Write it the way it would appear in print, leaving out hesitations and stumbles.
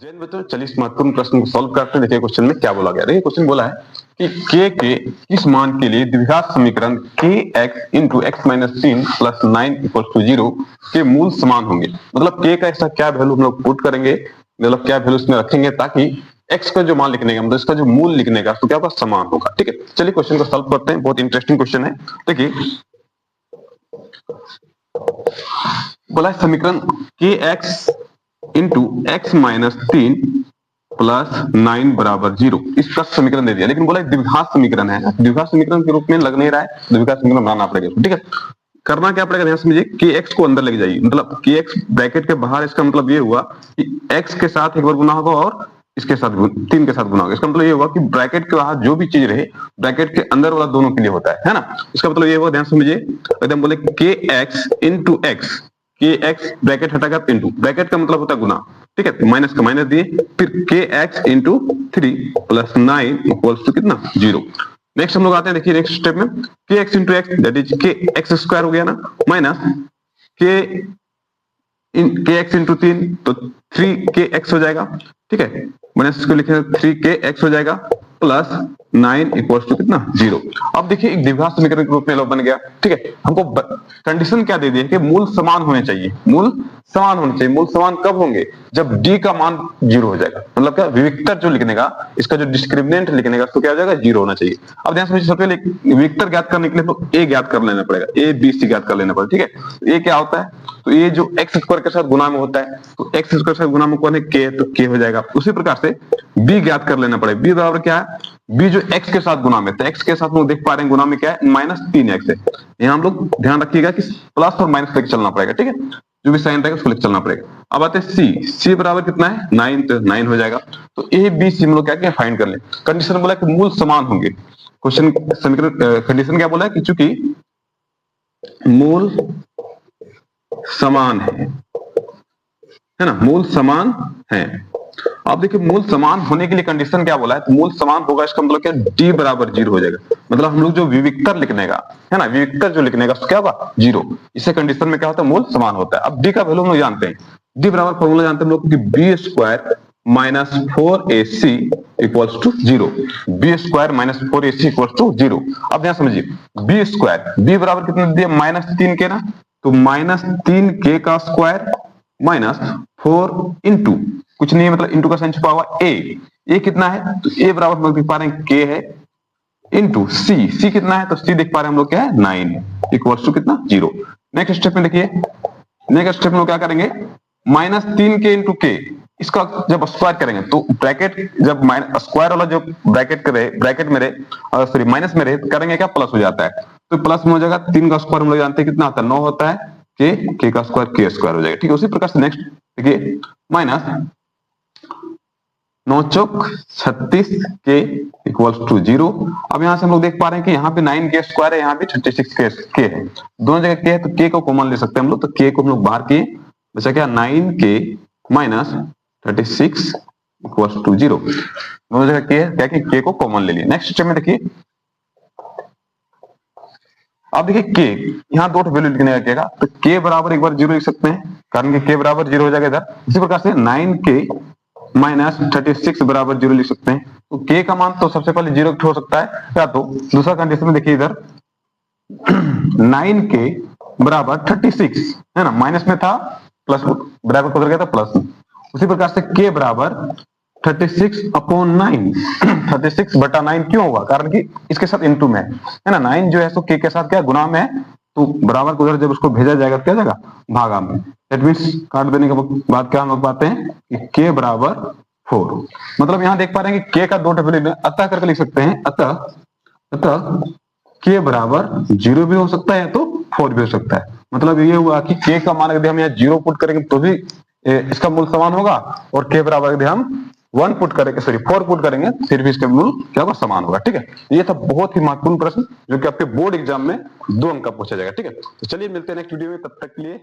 जैन बच्चों, चलिए इस महत्वपूर्ण प्रश्न को सॉल्व करते हैं। देखिए क्वेश्चन में क्या बोला गया। देखिए क्वेश्चन बोला है कि k के किस मान के लिए द्विघात समीकरण kx into x minus 3 plus 9 equal to 0 के मूल समान होंगे। मतलब k का ऐसा क्या वैल्यू हम लोग पुट करेंगे, मतलब क्या वैल्यू इसमें रखेंगे ताकि x का जो मान लिखने का मतलब इसका जो मूल लिखने का तो क्या होगा, समान होगा। ठीक है, चलिए क्वेश्चन को सॉल्व करते हैं। बहुत इंटरेस्टिंग क्वेश्चन है। देखिए बोला है समीकरण kx into x minus 3 plus 9 बराबर 0, इसका समीकरण दे दिया। लेकिन बोला द्विघात समीकरण है, द्विघात समीकरण के रूप में लग नहीं रहा है, द्विघात समीकरण बनाना पड़ेगा। ठीक है, करना क्या पड़ेगा, ध्यान समझिए। कि x को अंदर लेके जाइए, मतलब कि x ब्रैकेट के बाहर, इसका मतलब ये हुआ कि x के साथ एक बार गुना होगा और इसके साथ 3 के साथ गुना होगा। इसका मतलब ये हुआ कि ब्रैकेट के बाहर जो भी चीज रहे ब्रैकेट के अंदर वाला दोनों के लिए होता है ना। इसका मतलब ये हुआ, ध्यान समझिए, एकदम बोले kx इंटू एक्स, के एक्स ब्रैकेट हटाकर इंटू, ब्रैकेट का मतलब होता है गुना। ठीक है, तो माइनस का माइनस दिए, फिर के x into 3 plus 9 equals to कितना, 0। नेक्स्ट हम लोग आते हैं, देखिए नेक्स्ट स्टेप में के x into x that is के एक्स स्क्वायर हो गया ना, माइनस के एक्स इंटू 3 तो 3 के एक्स हो जाएगा। ठीक है, माइनस इसको लिखे 3 के एक्स हो जाएगा प्लस 9 इक्वल्स टू कितना, 0। अब देखिए एक द्विघात समीकरण के रूप में बन गया। ठीक है, हमको कंडीशन क्या दे दी है कि मूल समान होने चाहिए, मूल समान होने चाहिए। मूल समान कब होंगे, जब d का मान 0 हो जाएगा। मतलब क्या, विविक्तर जो लिखने का, इसका जो डिस्क्रिमिनेंट लिखने का उसको क्या हो जाएगा, 0 होना चाहिए। अब ध्यान समझिए, सबसे पहले विविक्तर ज्ञात करने के लिए तो a ज्ञात कर लेना पड़ेगा, a b c ज्ञात कर लेना पड़ेगा। ठीक है, a क्या होता है, तो ये जो एक्स स्क्वायर के साथ गुना में होता है, तो एक्स स्क्वायर के साथ गुना में कौन है, के, तो के हो जाएगा। उसी प्रकार से b ज्ञात कर लेना पड़ेगा। b बराबर क्या है, b जो x के साथ गुना में, तो x के साथ हम लोग देख पा रहे हैं गुना में क्या है, माइनस 3x है। यहाँ हम लोग ध्यान रखिएगा कि प्लस और माइनस लेके चलना पड़ेगा। ठीक है, जो भी साइन रहेगा उसको लेके चलना पड़ेगा। अब आते हैं c बराबर कितना है, 9, तो 9 हो जाएगा। तो a b c हम लोग क्या फाइंड कर ले। कंडीशन बोला कि मूल समान होंगे। क्वेश्चन समीकरण कंडीशन क्या बोला है कि चूंकि मूल समान है ना, मूल समान है। अब देखिए मूल समान होने के लिए कंडीशन क्या बोला है, तो मूल समान होगा, इसका मतलब क्या, d बराबर 0 हो जाएगा। मतलब हम लोग जो विविक्तर लिखने का है ना, विविक्तर जो लिखने का क्या होगा, 0। इसे कंडीशन में क्या होता है, मूल समान होता है। अब d का वैल्यू हम लोग जानते हैं, d बराबर फॉर्मूला जानते हैं हम लोग कि B square minus 4ac equals to 0, B square minus 4ac equals to 0। अब ध्यान समझिए, बी स्क्वायर, बी बराबर कितना दिया, माइनस 3 के ना, तो माइनस 3 के का स्क्वायर माइनस 4 इंटू कुछ नहीं है, मतलब इंटू का साइन छुपा हुआ ए कितना है, तो ए बराबर हम लोग देख पा रहे हैं के है, इंटू सी कितना है, तो सी देख पा रहे हैं हम लोग क्या है, 9 इक्वल्स टू कितना, 0। नेक्स्ट स्टेप में देखिए, नेक्स्ट स्टेप में क्या करेंगे, माइनस 3 के इंटू के, इसका जब स्क्वायर करेंगे तो ब्रैकेट जब स्क्वायर वाला जो ब्रैकेट में रहे, सॉरी माइनस में रहे, करेंगे क्या, प्लस हो जाता है। तो प्लस में हो जाएगा, 3 का स्क्वायर हम लोग जानते हैं कितना होता है, 9 होता है, के का स्क्वायर के स्क्वायर हो जाएगा। ठीक है, उसी प्रकार से नेक्स्ट देखिए, माइनस 9 चौक 36 के इक्वल्स टू 0। अब यहां से हम लोग देख पा रहे हैं कि यहाँ पे 9 के स्क्वायर है, यहाँ पे 36 के है, दोनों जगह के है, तो के को कॉमन ले सकते हैं हम लोग। तो के को हम लोग बाहर किए, बचा क्या, 9 के माइनस 36 इक्वल्स टू 0। दोनों जगह के है, क्या कि के को कॉमन ले लिए। नेक्स्ट स्टेप में देखिए, अब देखिए के, यहाँ दो वैल्यू लिखने का, तो के बराबर एक बार 0 लिख सकते हैं, कारण कि के बराबर 0 हो जाएगा इधर। इसी प्रकार से 9 के माइनस 36 बराबर 0 लिख सकते हैं। तो के का मान तो सबसे पहले 0 हो सकता है, या तो दूसरा कंडीशन में देखिए इधर 9 के बराबर 36 है ना, माइनस में था, प्लस बराबर को उधर गया था प्लस। उसी प्रकार से के बराबर 36 अपॉन 9, 36 बटा 9 क्यों होगा, कारण कि इसके साथ इनटू में है ना, 9 जो है सो के साथ क्या गुना में है, तो बराबर को उधर जब उसको भेजा जाएगा तो क्या जाएगा, भागा में। दैट मींस काट देने के बाद क्या हम लोग पाते हैं कि के बराबर 4। मतलब यहां देख पा रहे हैं कि के का दो वैल्यू अतः करके लिख सकते हैं, अतः के बराबर 0 भी हो सकता है तो 4 भी हो सकता है। मतलब ये हुआ कि के का मान यदि हम यहाँ 0 पुट करेंगे तो भी इसका मूल समान होगा, और के बराबर यदि हम 1 पुट करेंगे, सॉरी 4 पुट करेंगे, फिर भी इसका मूल क्या होगा, समान होगा। ठीक है, ये था बहुत ही महत्वपूर्ण प्रश्न जो कि आपके बोर्ड एग्जाम में 2 अंक का पूछा जाएगा। ठीक है, तो चलिए मिलते हैं नेक्स्ट वीडियो में, तब तक के लिए